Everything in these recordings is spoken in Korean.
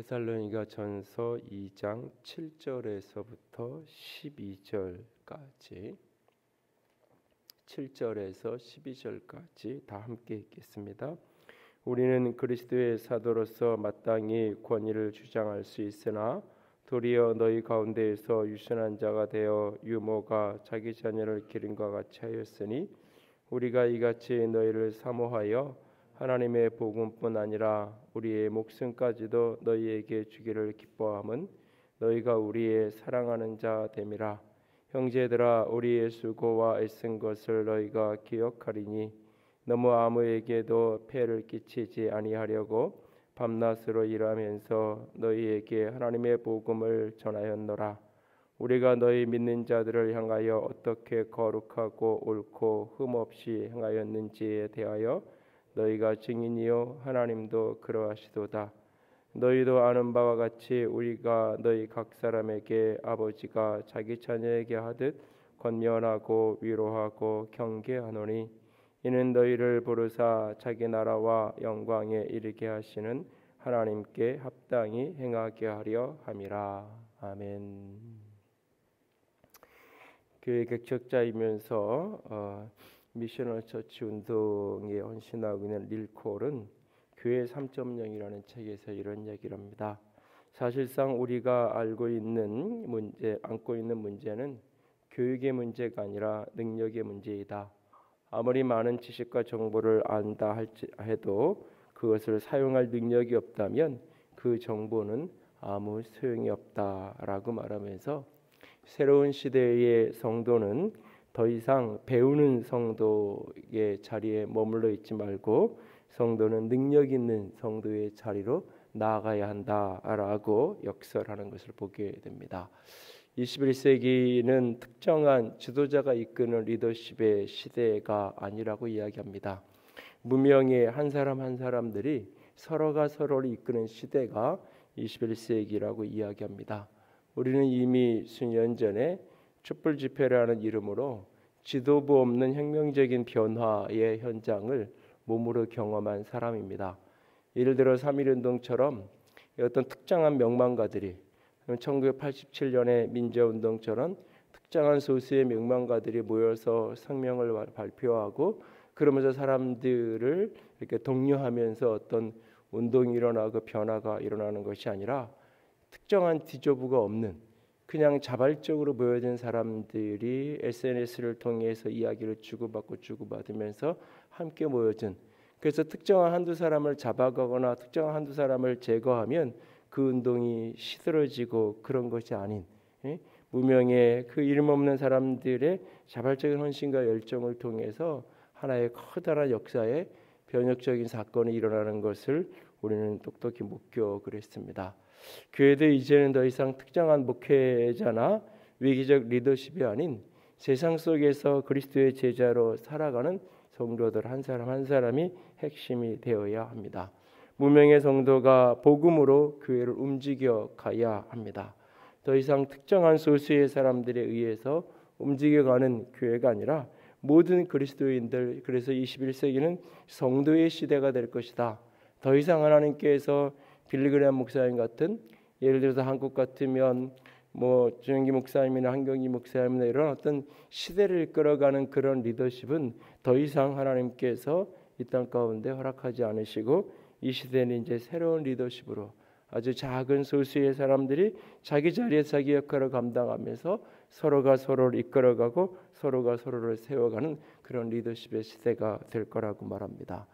데살로니가 전서 2장 7절에서부터 12절까지 7절에서 12절까지 다 함께 읽겠습니다. 우리는 그리스도의 사도로서 마땅히 권위를 주장할 수 있으나 도리어 너희 가운데에서 유순한 자가 되어 유모가 자기 자녀를 기름과 같이 하였으니 우리가 이같이 너희를 사모하여 하나님의 복음뿐 아니라 우리의 목숨까지도 너희에게 주기를 기뻐함은 너희가 우리의 사랑하는 자 됨이라. 형제들아, 우리의 수고와 애쓴 것을 너희가 기억하리니 너무 아무에게도 폐를 끼치지 아니하려고 밤낮으로 일하면서 너희에게 하나님의 복음을 전하였노라. 우리가 너희 믿는 자들을 향하여 어떻게 거룩하고 옳고 흠없이 행하였는지에 대하여 너희가 증인이요 하나님도 그러하시도다. 너희도 아는 바와 같이 우리가 너희 각 사람에게 아버지가 자기 자녀에게 하듯 권면하고 위로하고 경계하노니 이는 너희를 부르사 자기 나라와 영광에 이르게 하시는 하나님께 합당히 행하게 하려 함이라. 아멘. 교회 개척자이면서 미셔널 처치 운동에 헌신하고 있는 릴 콜은 교회 3.0이라는 책에서 이런 얘기를 합니다. 사실상 우리가 안고 있는 문제는 교육의 문제가 아니라 능력의 문제이다. 아무리 많은 지식과 정보를 안다 해도 그것을 사용할 능력이 없다면 그 정보는 아무 소용이 없다라고 말하면서 새로운 시대의 성도는 더 이상 배우는 성도의 자리에 머물러 있지 말고 성도는 능력 있는 성도의 자리로 나아가야 한다라고 역설하는 것을 보게 됩니다. 21세기는 특정한 지도자가 이끄는 리더십의 시대가 아니라고 이야기합니다. 무명의 한 사람 한 사람들이 서로가 서로를 이끄는 시대가 21세기라고 이야기합니다. 우리는 이미 수년 전에 촛불 집회라는 이름으로 지도부 없는 혁명적인 변화의 현장을 몸으로 경험한 사람입니다. 예를 들어 3.1운동처럼 어떤 특정한 명망가들이 1987년의 민주운동처럼 특정한 소수의 명망가들이 모여서 성명을 발표하고 그러면서 사람들을 이렇게 독려하면서 어떤 운동이 일어나고 변화가 일어나는 것이 아니라 특정한 지도부가 없는 그냥 자발적으로 모여든 사람들이 SNS를 통해서 이야기를 주고받으면서 함께 모여진, 그래서 특정한 한두 사람을 잡아가거나 특정한 한두 사람을 제거하면 그 운동이 시들어지고 그런 것이 아닌 무명의 그 이름 없는 사람들의 자발적인 헌신과 열정을 통해서 하나의 커다란 역사의 변혁적인 사건이 일어나는 것을 우리는 똑똑히 목격을 했습니다. 교회도 이제는 더 이상 특정한 목회자나 위기적 리더십이 아닌 세상 속에서 그리스도의 제자로 살아가는 성도들 한 사람 한 사람이 핵심이 되어야 합니다. 무명의 성도가 복음으로 교회를 움직여 가야 합니다. 더 이상 특정한 소수의 사람들에 의해서 움직여가는 교회가 아니라 모든 그리스도인들, 그래서 21세기는 성도의 시대가 될 것이다. 더 이상 하나님께서 빌리그레암 목사님 같은, 예를 들어서 한국 같으면 주영기 목사님이나 한경기 목사님이나 이런 어떤 시대를 이끌어가는 그런 리더십은 더 이상 하나님께서 이 땅 가운데 허락하지 않으시고 이 시대는 이제 새로운 리더십으로 아주 작은 소수의 사람들이 자기 자리에 자기 역할을 감당하면서 서로가 서로를 이끌어가고 서로가 서로를 세워가는 그런 리더십의 시대가 될 거라고 말합니다.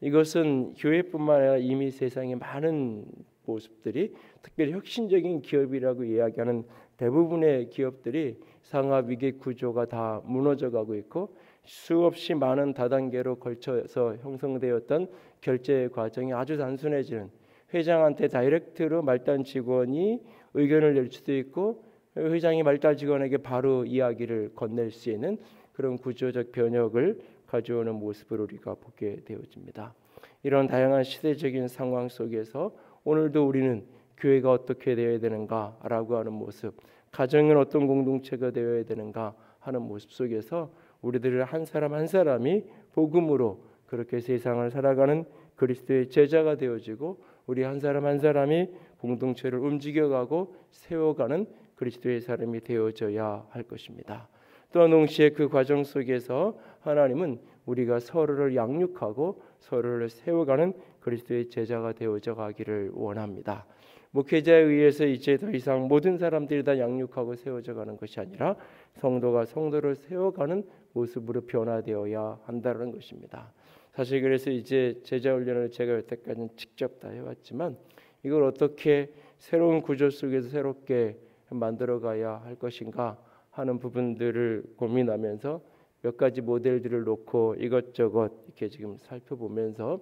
이것은 교회뿐만 아니라 이미 세상에 많은 모습들이, 특별히 혁신적인 기업이라고 이야기하는 대부분의 기업들이 상하 위기 구조가 다 무너져가고 있고 수없이 많은 다단계로 걸쳐서 형성되었던 결제 과정이 아주 단순해지는, 회장한테 다이렉트로 말단 직원이 의견을 낼 수도 있고 회장이 말단 직원에게 바로 이야기를 건넬 수 있는 그런 구조적 변혁을 가져오는 모습을 우리가 보게 되어집니다. 이런 다양한 시대적인 상황 속에서 오늘도 우리는 교회가 어떻게 되어야 되는가라고 하는 모습, 가정은 어떤 공동체가 되어야 되는가 하는 모습 속에서 우리들 한 사람 한 사람이 복음으로 그렇게 세상을 살아가는 그리스도의 제자가 되어지고 우리 한 사람 한 사람이 공동체를 움직여가고 세워가는 그리스도의 사람이 되어져야 할 것입니다. 또한 동시에 그 과정 속에서 하나님은 우리가 서로를 양육하고 서로를 세워가는 그리스도의 제자가 되어져 가기를 원합니다. 목회자에 의해서 이제 더 이상 모든 사람들이 다 양육하고 세워져 가는 것이 아니라 성도가 성도를 세워가는 모습으로 변화되어야 한다는 것입니다. 사실 그래서 이제 제자 훈련을 제가 여태까지는 직접 다 해왔지만 이걸 어떻게 새로운 구조 속에서 새롭게 만들어가야 할 것인가 하는 부분들을 고민하면서 몇 가지 모델들을 놓고 이것저것 이렇게 지금 살펴보면서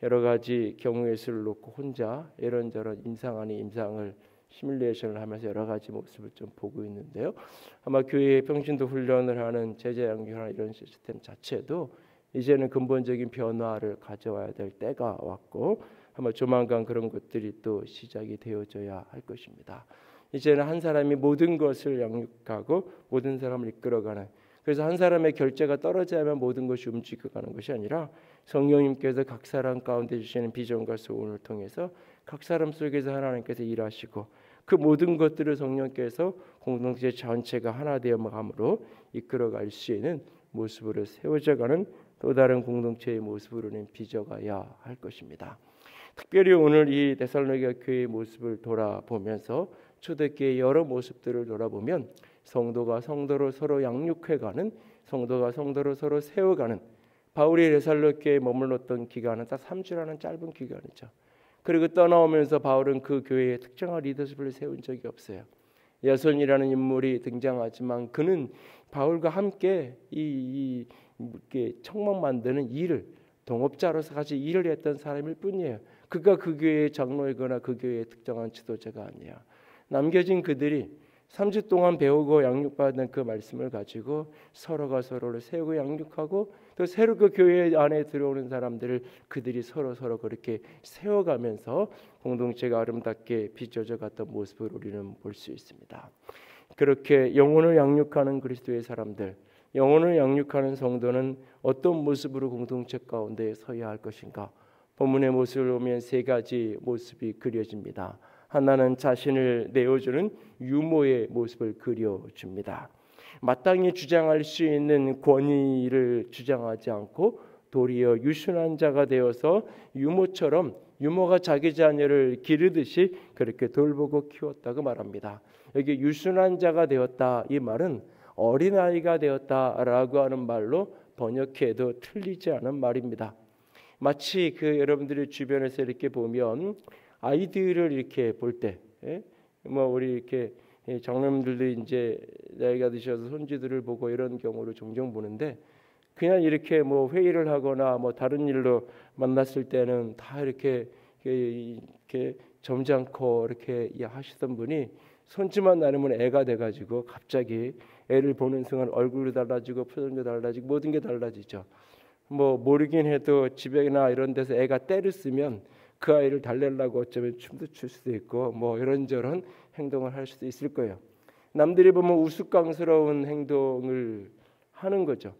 여러 가지 경우의 수를 놓고 혼자 이런저런 임상 아닌 임상을 시뮬레이션을 하면서 여러 가지 모습을 좀 보고 있는데요. 아마 교회의 평신도 훈련을 하는 제자 양육하는 이런 시스템 자체도 이제는 근본적인 변화를 가져와야 될 때가 왔고 아마 조만간 그런 것들이 또 시작이 되어져야 할 것입니다. 이제는 한 사람이 모든 것을 양육하고 모든 사람을 이끌어가는, 그래서 한 사람의 결재가 떨어져야만 모든 것이 움직여가는 것이 아니라 성령님께서 각 사람 가운데 주시는 비전과 소원을 통해서 각 사람 속에서 하나님께서 일하시고 그 모든 것들을 성령께서 공동체 전체가 하나 되어감으로 이끌어갈 수 있는 모습으로 세워져가는 또 다른 공동체의 모습으로는 빚어가야 할 것입니다. 특별히 오늘 이 데살로니가 교회의 모습을 돌아보면서 초대교회의 여러 모습들을 돌아보면 성도가 성도로 서로 양육해가는, 성도가 성도로 서로 세워가는, 바울이 데살로니가에 머물렀던 기간은 딱 3주라는 짧은 기간이죠. 그리고 떠나오면서 바울은 그 교회에 특정한 리더십을 세운 적이 없어요. 야손이라는 인물이 등장하지만 그는 바울과 함께 이렇게 청막 만드는 일을 동업자로서 같이 일을 했던 사람일 뿐이에요. 그가 그 교회의 장로이거나 그 교회의 특정한 지도자가 아니야. 남겨진 그들이 3주 동안 배우고 양육받는 그 말씀을 가지고 서로가 서로를 세우고 양육하고 또 새로 그 교회 안에 들어오는 사람들을 그들이 서로 그렇게 세워가면서 공동체가 아름답게 빚어져 갔던 모습을 우리는 볼 수 있습니다. 그렇게 영혼을 양육하는 그리스도의 사람들, 영혼을 양육하는 성도는 어떤 모습으로 공동체 가운데 서야 할 것인가? 본문의 모습을 보면 세 가지 모습이 그려집니다. 하나는 자신을 내어주는 유모의 모습을 그려줍니다. 마땅히 주장할 수 있는 권위를 주장하지 않고 도리어 유순한 자가 되어서 유모처럼, 유모가 자기 자녀를 기르듯이 그렇게 돌보고 키웠다고 말합니다. 여기 유순한 자가 되었다, 이 말은 어린아이가 되었다라고 하는 말로 번역해도 틀리지 않은 말입니다. 마치 그 여러분들이 주변에서 이렇게 보면 아이들을 이렇게 볼 때, 뭐 우리 이렇게 장로님들도 이제 나이가 드셔서 손주들을 보고 이런 경우를 종종 보는데, 그냥 이렇게 뭐 회의를 하거나 뭐 다른 일로 만났을 때는 다 이렇게 점잖고 이렇게 하시던 분이 손주만 나누면 애가 돼가지고 갑자기 애를 보는 순간 얼굴도 달라지고 표정도 달라지고 모든 게 달라지죠. 뭐 모르긴 해도 집에나 이런 데서 애가 때를 쓰면 그 아이를 달래려고 어쩌면 춤도 출 수도 있고 뭐 이런저런 행동을 할 수도 있을 거예요. 남들이 보면 우스꽝스러운 행동을 하는 거죠.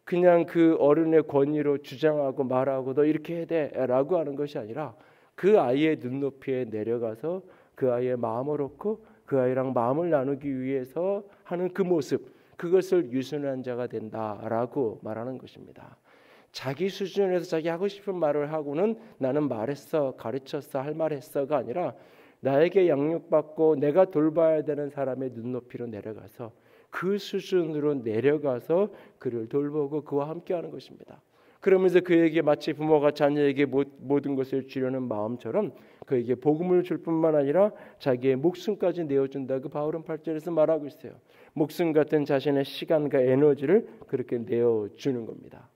그냥 그 어른의 권위로 주장하고 말하고 너 이렇게 해야 돼라고 하는 것이 아니라 그 아이의 눈높이에 내려가서 그 아이의 마음을 얻고 그 아이랑 마음을 나누기 위해서 하는 그 모습, 그것을 유순한 자가 된다라고 말하는 것입니다. 자기 수준에서 자기 하고 싶은 말을 하고는 나는 말했어, 가르쳤어, 할 말했어가 아니라 나에게 양육받고 내가 돌봐야 되는 사람의 눈높이로 내려가서 그 수준으로 내려가서 그를 돌보고 그와 함께하는 것입니다. 그러면서 그에게 마치 부모가 자녀에게 모든 것을 주려는 마음처럼 그에게 복음을 줄 뿐만 아니라 자기의 목숨까지 내어준다고 바울은 8절에서 말하고 있어요. 목숨 같은 자신의 시간과 에너지를 그렇게 내어주는 겁니다.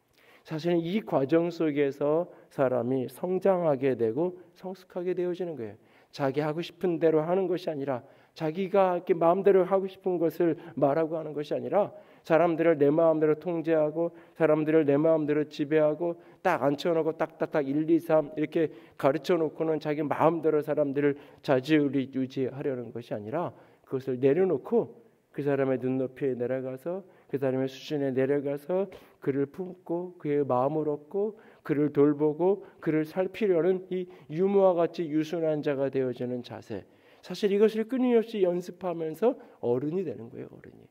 사실은 이 과정 속에서 사람이 성장하게 되고 성숙하게 되어지는 거예요. 자기 하고 싶은 대로 하는 것이 아니라 자기가 이렇게 마음대로 하고 싶은 것을 말하고 하는 것이 아니라 사람들을 내 마음대로 통제하고 사람들을 내 마음대로 지배하고 딱 앉혀놓고 딱딱딱 1, 2, 3 이렇게 가르쳐놓고는 자기 마음대로 사람들을 좌지우지하려는 것이 아니라 그것을 내려놓고 그 사람의 눈높이에 내려가서 그 사람의 수준에 내려가서 그를 품고 그의 마음을 얻고 그를 돌보고 그를 살피려는 이 유모와 같이 유순한 자가 되어지는 자세. 사실 이것을 끊임없이 연습하면서 어른이 되는 거예요. 어른이.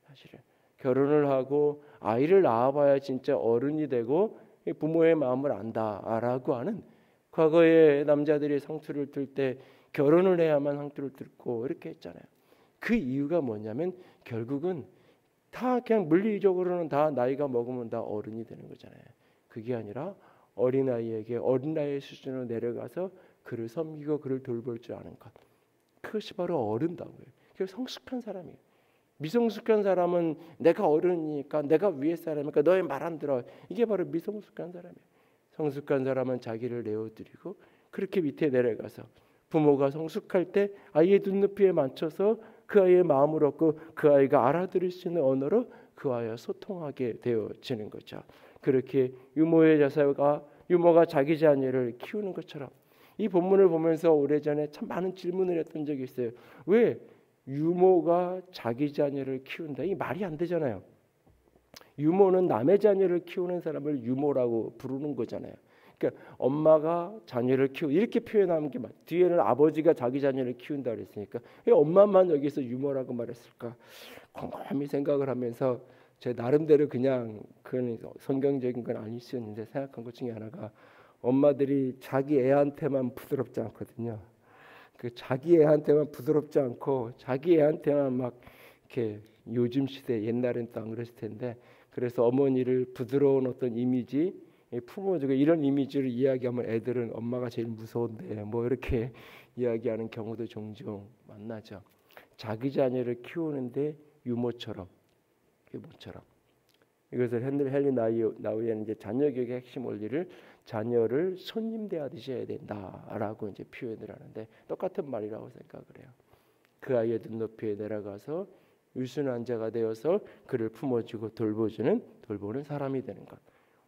사실은 결혼을 하고 아이를 낳아봐야 진짜 어른이 되고 부모의 마음을 안다라고 하는, 과거에 남자들이 상투를 뜰 때 결혼을 해야만 상투를 뜯고 이렇게 했잖아요. 그 이유가 뭐냐면 결국은 다 그냥 물리적으로는 다 나이가 먹으면 다 어른이 되는 거잖아요. 그게 아니라 어린아이에게 어린아이의 수준으로 내려가서 그를 섬기고 그를 돌볼 줄 아는 것, 그것이 바로 어른다고요. 그게 성숙한 사람이에요. 미성숙한 사람은 내가 어른이니까 내가 위에 사람이니까 너의 말 안 들어. 이게 바로 미성숙한 사람이에요. 성숙한 사람은 자기를 내어드리고 그렇게 밑에 내려가서 부모가 성숙할 때 아이의 눈높이에 맞춰서 그 아이의 마음을 얻고 그 아이가 알아들을 수 있는 언어로 그 아이와 소통하게 되어지는 거죠. 그렇게 유모가 자기 자녀를 키우는 것처럼, 이 본문을 보면서 오래전에 참 많은 질문을 했던 적이 있어요. 왜 유모가 자기 자녀를 키운다? 이 말이 안 되잖아요. 유모는 남의 자녀를 키우는 사람을 유모라고 부르는 거잖아요. 그러니까 엄마가 자녀를 키우 이렇게 표현하는 게 맞. 뒤에는 아버지가 자기 자녀를 키운다 그랬으니까 왜 엄마만 여기서 유모라고 말했을까? 곰곰이 생각을 하면서 제 나름대로 그냥 그건 성경적인 건 아닐 수 있는데 생각한 것 중에 하나가, 엄마들이 자기 애한테만 부드럽지 않거든요. 그 자기 애한테만 부드럽지 않고 자기 애한테만 막 이렇게, 요즘 시대 옛날엔 또 안 그랬을 텐데, 그래서 어머니를 부드러운 어떤 이미지 품어주고 이런 이미지를 이야기하면 애들은 엄마가 제일 무서운데 뭐 이렇게 이야기하는 경우도 종종 만나죠. 자기 자녀를 키우는데 유모처럼 이것을 헨리 나우이는 이제 자녀 교육의 핵심 원리를 자녀를 손님 대하듯이 해야 된다라고 이제 표현을 하는데 똑같은 말이라고 생각을 해요. 그 아이의 눈높이에 내려가서 유순한 자가 되어서 그를 품어주고 돌보는 사람이 되는 것.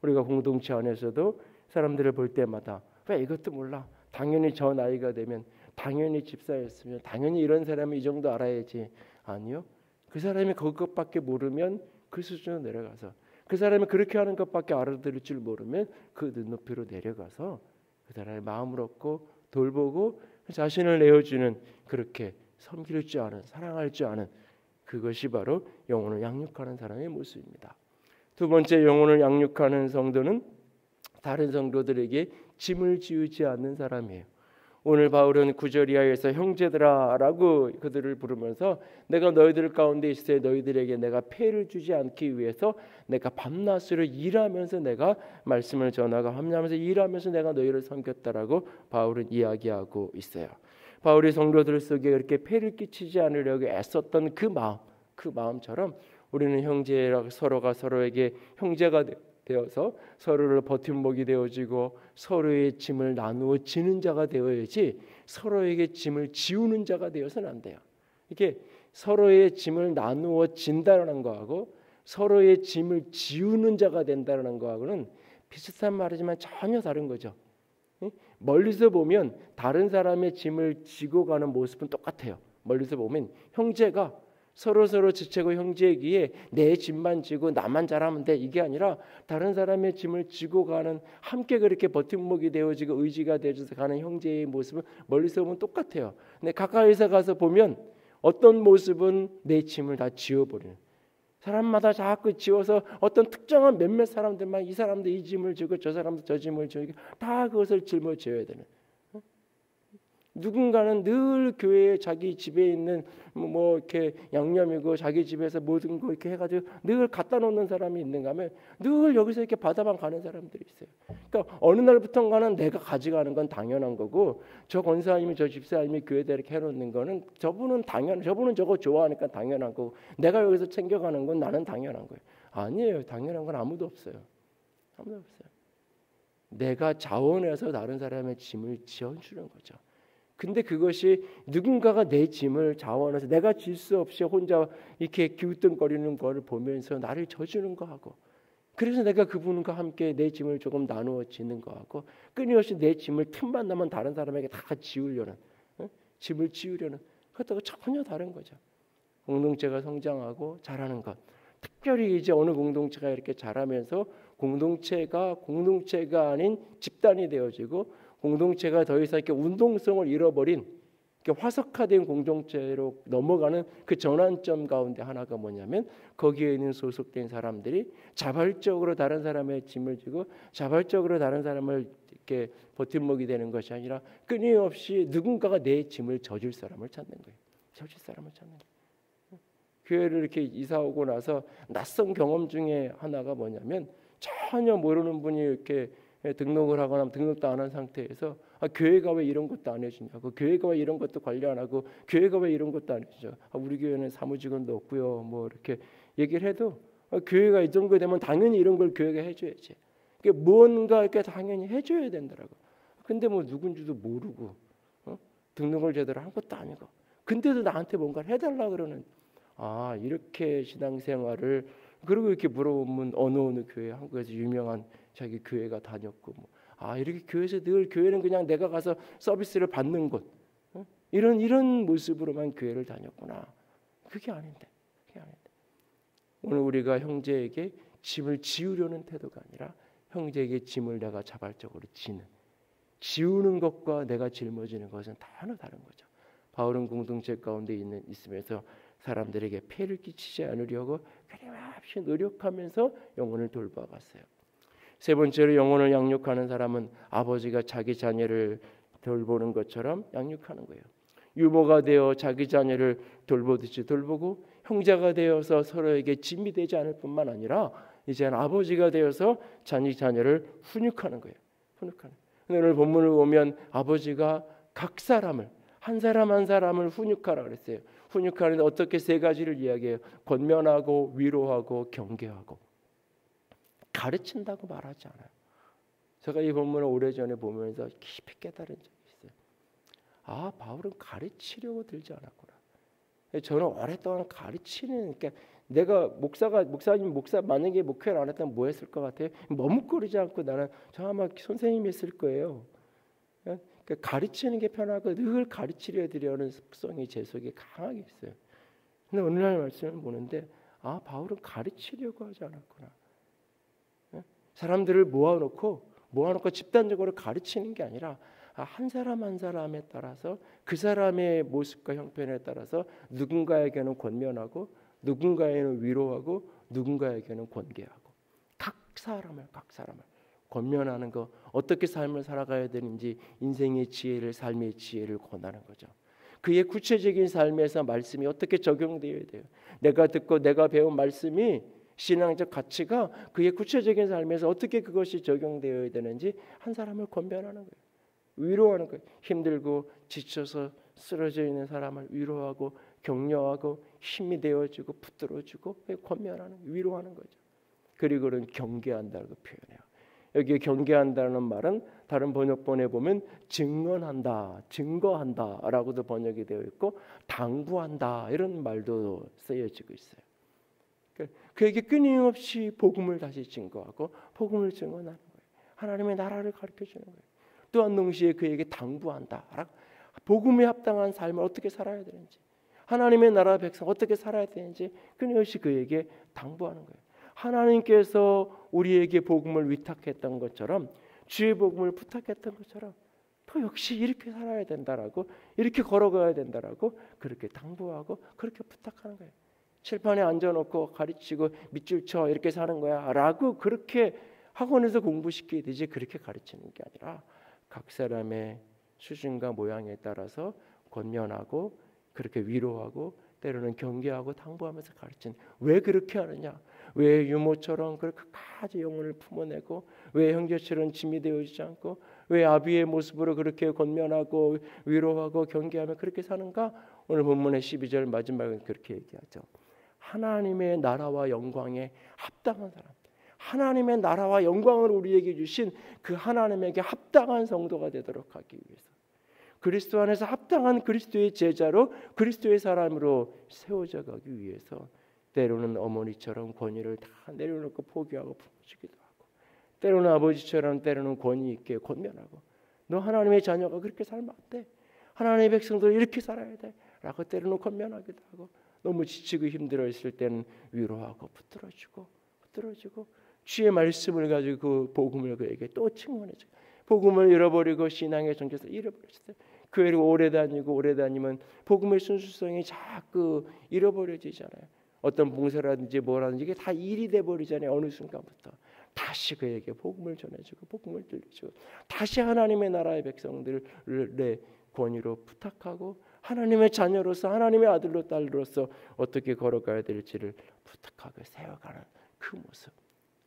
우리가 공동체 안에서도 사람들을 볼 때마다 왜 이것도 몰라? 당연히 저 나이가 되면 당연히 집사였으면 당연히 이런 사람이 이 정도 알아야지. 아니요. 그 사람이 그것밖에 모르면 그 수준으로 내려가서, 그 사람이 그렇게 하는 것밖에 알아들을 줄 모르면 그 눈높이로 내려가서 그 사람의 마음을 얻고 돌보고 자신을 내어주는, 그렇게 섬길 줄 아는, 사랑할 줄 아는, 그것이 바로 영혼을 양육하는 사람의 모습입니다. 두 번째, 영혼을 양육하는 성도는 다른 성도들에게 짐을 지우지 않는 사람이에요. 오늘 바울은 9절 이하에서 형제들아라고 그들을 부르면서 내가 너희들 가운데 있을 때 너희들에게 내가 폐를 주지 않기 위해서 내가 밤낮으로 일하면서 내가 말씀을 전하고 합류하면서 일하면서 내가 너희를 섬겼다라고 바울은 이야기하고 있어요. 바울이 성도들 속에 그렇게 폐를 끼치지 않으려고 애썼던 그 마음처럼 우리는 형제라 서로가 서로에게 형제가 되어서 서로를 버팀목이 되어지고 서로의 짐을 나누어 지는 자가 되어야지 서로에게 짐을 지우는 자가 되어서는 안 돼요. 이게 서로의 짐을 나누어 진다는 거하고 서로의 짐을 지우는 자가 된다는 거하고는 비슷한 말이지만 전혀 다른 거죠. 멀리서 보면 다른 사람의 짐을 지고 가는 모습은 똑같아요. 멀리서 보면 형제가 서로 지체고 형제이기에 내 짐만 지고 나만 잘하면 돼, 이게 아니라 다른 사람의 짐을 지고 가는, 함께 그렇게 버팀목이 되어지고 의지가 되어져서 가는 형제의 모습은 멀리서 보면 똑같아요. 근데 가까이서 가서 보면 어떤 모습은 내 짐을 다 지워버리는, 사람마다 자꾸 지워서 어떤 특정한 몇몇 사람들만 이 사람도 이 짐을 지고 저 사람도 저 짐을 지고 다 그것을 짊어져야 되는, 누군가는 늘 교회에 자기 집에 있는 뭐 이렇게 양념이고 자기 집에서 모든 거 이렇게 해가지고 늘 갖다 놓는 사람이 있는가 하면 늘 여기서 이렇게 받아만 가는 사람들이 있어요. 그러니까 어느 날부턴가는 내가 가져가는 건 당연한 거고, 저 권사님이 저 집사님이 교회에 이렇게 해놓는 거는 저분은 저거 좋아하니까 당연한 거고, 내가 여기서 챙겨가는 건 나는 당연한 거예요. 아니에요. 당연한 건 아무도 없어요. 아무도 없어요. 내가 자원해서 다른 사람의 짐을 지어주는 거죠. 근데 그것이 누군가가 내 짐을 자원해서 내가 질 수 없이 혼자 이렇게 기웃등거리는 거를 보면서 나를 져주는 거하고, 그래서 내가 그분과 함께 내 짐을 조금 나누어 지는 거하고, 끊임없이 내 짐을 틈만 나면 다른 사람에게 다 지우려는, 짐을 지우려는, 그것하고 전혀 다른 거죠. 공동체가 성장하고 자라는 것. 특별히 이제 어느 공동체가 이렇게 자라면서 공동체가 아닌 집단이 되어지고 공동체가 더 이상 이렇게 운동성을 잃어버린 이렇게 화석화된 공동체로 넘어가는 그 전환점 가운데 하나가 뭐냐면 거기에 있는 소속된 사람들이 자발적으로 다른 사람의 짐을 지고 자발적으로 다른 사람을 이렇게 버팀목이 되는 것이 아니라 끊임없이 누군가가 내 짐을 져줄 사람을 찾는 거예요. 져줄 사람을 찾는 거예요. 교회를 이렇게 이사 오고 나서 낯선 경험 중에 하나가 뭐냐면 전혀 모르는 분이 이렇게 등록을 하거나 등록도 안 한 상태에서 교회가 왜 이런 것도 안 해주냐고, 교회가 왜 이런 것도 관리 안 하고, 교회가 왜 이런 것도 안 해주냐, 우리 교회는 사무직원도 없고요, 뭐 이렇게 얘기를 해도 교회가 이 정도 되면 당연히 이런 걸 교회가 해줘야지. 뭔가 이렇게 당연히 해줘야 된다라고. 근데 뭐 누군지도 모르고 등록을 제대로 한 것도 아니고, 근데도 나한테 뭔가를 해달라 그러는. 이렇게 신앙생활을 그리고 이렇게 물어보면 어느 교회 한국에서 유명한 자기 교회가 다녔고 이렇게 교회에서 늘 교회는 그냥 내가 가서 서비스를 받는 곳 이런 모습으로만 교회를 다녔구나. 그게 아닌데. 오늘 우리가 형제에게 짐을 지우려는 태도가 아니라 형제에게 짐을 내가 자발적으로 지우는 것과 내가 짊어지는 것은 하나 다른 거죠. 바울은 공동체 가운데 있으면서 사람들에게 폐를 끼치지 않으려고 끊임없이 노력하면서 영혼을 돌봐갔어요. 세 번째로 영혼을 양육하는 사람은 아버지가 자기 자녀를 돌보는 것처럼 양육하는 거예요. 유모가 되어 자기 자녀를 돌보듯이 돌보고 형제가 되어서 서로에게 짐이 되지 않을 뿐만 아니라 이제는 아버지가 되어서 자기 자녀를 훈육하는 거예요. 오늘 본문을 보면 아버지가 각 사람을 한 사람 한 사람을 훈육하라 그랬어요. 훈육하는데 어떻게 세 가지를 이야기해요. 권면하고 위로하고 경계하고. 가르친다고 말하지 않아요. 제가 이 본문을 오래전에 보면서 깊이 깨달은 적이 있어요. 바울은 가르치려고 들지 않았구나. 저는 오랫동안 가르치는, 그러니까 내가 목사님 만약에 목회를 안 했다면 뭐 했을 것 같아요? 머뭇거리지 않고 나는 저 아마 선생님이 했을 거예요. 그러니까 가르치는 게 편하고 늘 가르치려 드리려는 습성이 제 속에 강하게 있어요. 근데 오늘날 말씀을 보는데 바울은 가르치려고 하지 않았구나. 사람들을 모아놓고 집단적으로 가르치는 게 아니라 한 사람 한 사람에 따라서 그 사람의 모습과 형편에 따라서 누군가에게는 권면하고 누군가에게는 위로하고 누군가에게는 권계하고 각 사람을 권면하는 거, 어떻게 삶을 살아가야 되는지 인생의 지혜를, 삶의 지혜를 권하는 거죠. 그의 구체적인 삶에서 말씀이 어떻게 적용되어야 돼요. 내가 듣고 내가 배운 말씀이 신앙적 가치가 그의 구체적인 삶에서 어떻게 그것이 적용되어야 되는지 한 사람을 권면하는 거예요. 위로하는 거예요. 힘들고 지쳐서 쓰러져 있는 사람을 위로하고 격려하고 힘이 되어주고 붙들어주고 권면하는, 위로하는 거죠. 그리고는 경계한다고 표현해요. 여기에 경계한다는 말은 다른 번역본에 보면 증거한다라고도 번역이 되어 있고 당부한다 이런 말도 쓰여지고 있어요. 그에게 끊임없이 복음을 다시 증거하고 복음을 증언하는 거예요. 하나님의 나라를 가르쳐주는 거예요. 또한 동시에 그에게 당부한다. 복음에 합당한 삶을 어떻게 살아야 되는지, 하나님의 나라 백성 어떻게 살아야 되는지 끊임없이 그에게 당부하는 거예요. 하나님께서 우리에게 복음을 위탁했던 것처럼, 주의 복음을 부탁했던 것처럼 또 역시 이렇게 살아야 된다라고, 이렇게 걸어가야 된다라고 그렇게 당부하고 그렇게 부탁하는 거예요. 칠판에 앉아놓고 가르치고 밑줄 쳐 이렇게 사는 거야 라고 그렇게 학원에서 공부시키듯이 그렇게 가르치는 게 아니라 각 사람의 수준과 모양에 따라서 권면하고 그렇게 위로하고 때로는 경계하고 당부하면서 가르치는. 왜 그렇게 하느냐? 왜 유모처럼 그렇게까지 영혼을 품어내고, 왜 형제처럼 짐이 되어지지 않고, 왜 아비의 모습으로 그렇게 권면하고 위로하고 경계하며 그렇게 사는가? 오늘 본문의 12절 마지막은 그렇게 얘기하죠. 하나님의 나라와 영광에 합당한 사람, 하나님의 나라와 영광을 우리에게 주신 그 하나님에게 합당한 성도가 되도록 하기 위해서, 그리스도 안에서 합당한 그리스도의 제자로 그리스도의 사람으로 세워져 가기 위해서 때로는 어머니처럼 권위를 다 내려놓고 포기하고 품어주기도 하고, 때로는 아버지처럼 때로는 권위 있게 권면하고, 너 하나님의 자녀가 그렇게 살면 안 돼, 하나님의 백성들 이렇게 살아야 돼 라고 때로는 권면하기도 하고, 너무 지치고 힘들어 있을 때는 위로하고 붙들어주고 주의 말씀을 가지고 그 복음을 그에게 또 증언해줘. 복음을 잃어버리고 신앙의 정체성을 잃어버렸을 때 교회를 오래 다니면 복음의 순수성이 자꾸 잃어버려지잖아요. 어떤 봉사라든지 뭐라든지 이게 다 일이 돼버리잖아요. 어느 순간부터 다시 그에게 복음을 전해주고 복음을 들려주고 다시 하나님의 나라의 백성들을 내 권위로 부탁하고 하나님의 자녀로서 하나님의 아들로 딸로서 어떻게 걸어가야 될지를 부탁하고 세워가는 그 모습.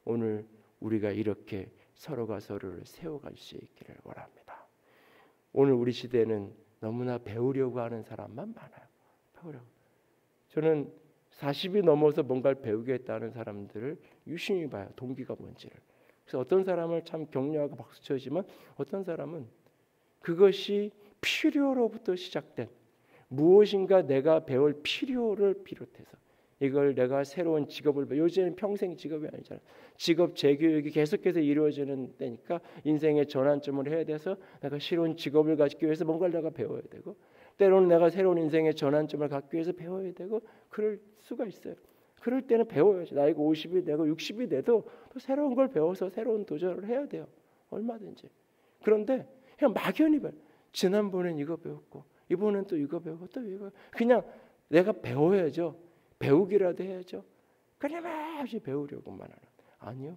오늘 우리가 이렇게 서로가 서로를 세워갈 수 있기를 원합니다. 오늘 우리 시대는 너무나 배우려고 하는 사람만 많아요. 배우려고. 저는 40이 넘어서 뭔가를 배우겠다는 사람들을 유심히 봐요. 동기가 뭔지를. 그래서 어떤 사람을 참 격려하고 박수쳐주지만 어떤 사람은 그것이 필요로부터 시작된 무엇인가 내가 배울 필요를 비롯해서 이걸 내가 새로운 직업을 요즘에는 평생 직업이 아니잖아요. 직업 재교육이 계속해서 이루어지는 때니까 인생의 전환점을 해야 돼서 내가 새로운 직업을 갖기 위해서 뭔가를 내가 배워야 되고 때로는 내가 새로운 인생의 전환점을 갖기 위해서 배워야 되고 그럴 수가 있어요. 그럴 때는 배워야지. 나이가 50이 되고 60이 돼도 또 새로운 걸 배워서 새로운 도전을 해야 돼요. 얼마든지. 그런데 그냥 막연히 배워. 지난번엔 이거 배웠고 이번엔 또 이거 배우고 또 이거 그냥 내가 배워야죠. 배우기라도 해야죠. 끊임없이 배우려고만 하는. 아니요.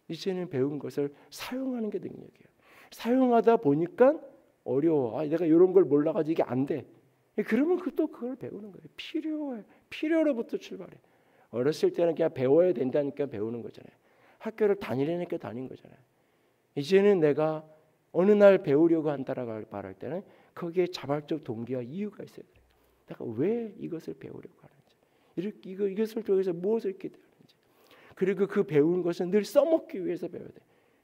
이제는 배운 것을 사용하는 게 능력이에요. 사용하다 보니까 어려워. 내가 이런 걸 몰라가지고 이게 안 돼. 그러면 또 그걸 배우는 거예요. 필요해. 필요로부터 출발해. 어렸을 때는 그냥 배워야 된다니까 배우는 거잖아요. 학교를 다니려니까 다닌 거잖아요. 이제는 내가 어느 날 배우려고 한다라고 말할 때는 거기에 자발적 동기와 이유가 있어야 돼요. 내가 왜 이것을 배우려고 하는지, 이것을 통해서 무엇을 기대하는지, 그리고 그 배운 것은 늘 써먹기 위해서 배워야 돼.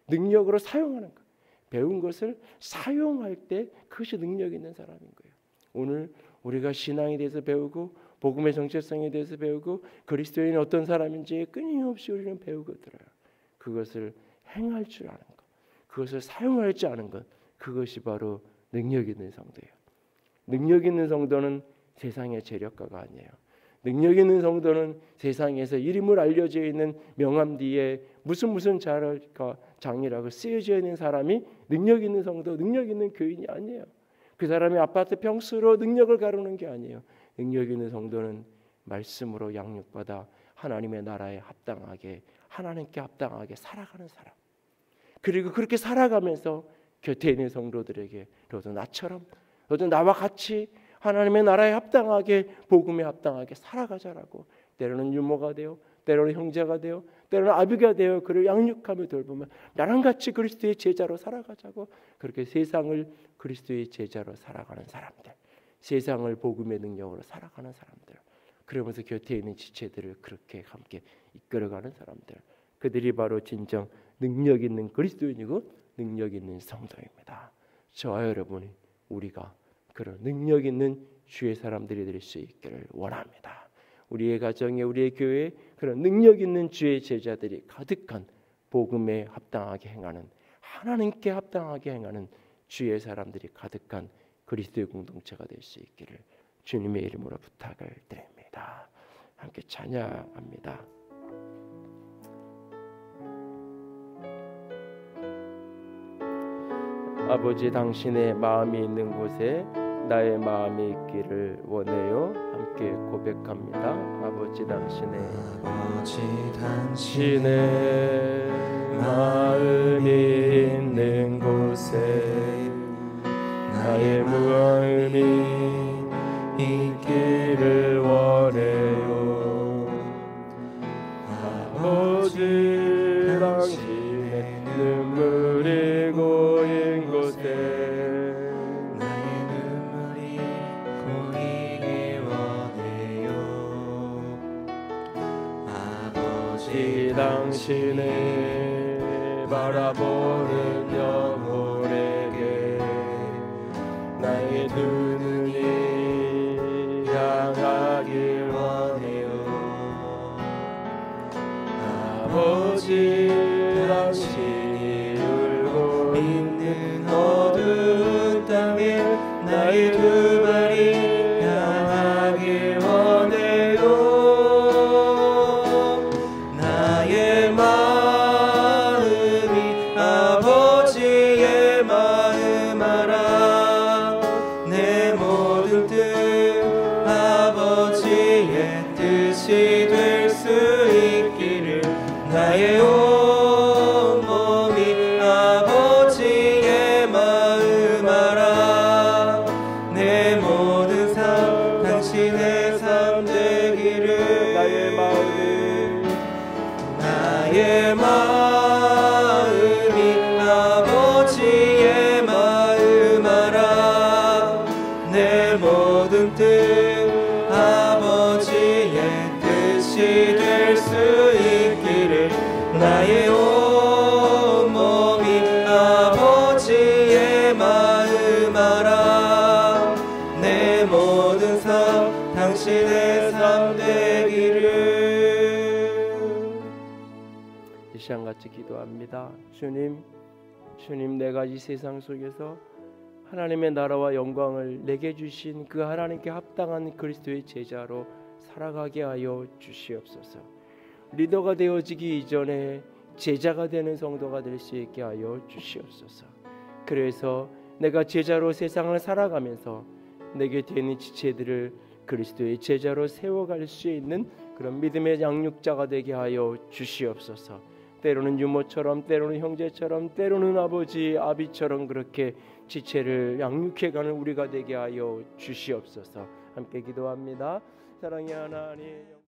능력으로 사용하는 것. 배운 것을 사용할 때 그것이 능력 있는 사람인 거예요. 오늘 우리가 신앙에 대해서 배우고 복음의 정체성에 대해서 배우고 그리스도인은 어떤 사람인지 끊임없이 우리는 배우고 들어요. 그것을 행할 줄 아는 것, 그것을 사용할 줄 아는 것, 그것이 바로 능력 있는 성도예요. 능력 있는 성도는 세상의 재력가가 아니에요. 능력 있는 성도는 세상에서 이름을 알려져 있는 명함 뒤에 무슨 장이라고 쓰여져 있는 사람이 능력 있는 성도, 능력 있는 교인이 아니에요. 그 사람이 아파트 평수로 능력을 가르는 게 아니에요. 능력 있는 성도는 말씀으로 양육받아 하나님의 나라에 합당하게, 하나님께 합당하게 살아가는 사람. 그리고 그렇게 살아가면서 곁에 있는 성도들에게 너도 나처럼, 너도 나와 같이 하나님의 나라에 합당하게, 복음에 합당하게 살아가자라고, 때로는 유모가 되어, 때로는 형제가 되어, 때로는 아비가 되어 그를 양육하며 돌보면 나랑 같이 그리스도의 제자로 살아가자고, 그렇게 세상을 그리스도의 제자로 살아가는 사람들, 세상을 복음의 능력으로 살아가는 사람들, 그러면서 곁에 있는 지체들을 그렇게 함께 이끌어가는 사람들, 그들이 바로 진정 능력 있는 그리스도인이고 능력 있는 성도입니다. 저와 여러분이, 우리가 그런 능력 있는 주의 사람들이 될 수 있기를 원합니다. 우리의 가정에, 우리의 교회에 그런 능력 있는 주의 제자들이 가득한, 복음에 합당하게 행하는, 하나님께 합당하게 행하는 주의 사람들이 가득한 그리스도의 공동체가 될 수 있기를 주님의 이름으로 부탁을 드립니다. 함께 찬양합니다. 아버지, 당신의 마음이 있는 곳에 나의 마음이 있기를 원해요. 함께 고백합니다. 아버지, 당신의 마음이 있는 곳에 나의 마음이 있기를 원해요. 아버지, 당신의 눈물이 고인 곳에 나의 눈물이 고이길 원해요. 아버지, 당신의 바라보는 영혼에게 나의 두 눈이 향하길 원해요. 아버지, 당신이 울고 있는 어두운 땅에 나의 두 발이 향하길 원해요. 나의 온몸이 아버지의 마음 알아. 내 모든 삶 당신의 삶 되기를. 나의 마음이 아버지의 마음 알아. 내 모든 뜻 아버지의 뜻이 될 수 있기를. 나의 온몸이 아버지의 마음 알아. 내 모든 삶 당신의 삶 되기를. 이 시간 같이 기도합니다. 주님, 내가 이 세상 속에서 하나님의 나라와 영광을 내게 주신 그 하나님께 합당한 그리스도의 제자로 살아가게 하여 주시옵소서. 리더가 되어지기 이전에 제자가 되는 성도가 될 수 있게 하여 주시옵소서. 그래서 내가 제자로 세상을 살아가면서 내게 되는 지체들을 그리스도의 제자로 세워갈 수 있는 그런 믿음의 양육자가 되게 하여 주시옵소서. 때로는 유모처럼, 때로는 형제처럼, 때로는 아비처럼 그렇게 지체를 양육해가는 우리가 되게 하여 주시옵소서. 함께 기도합니다. 사랑의 하나님.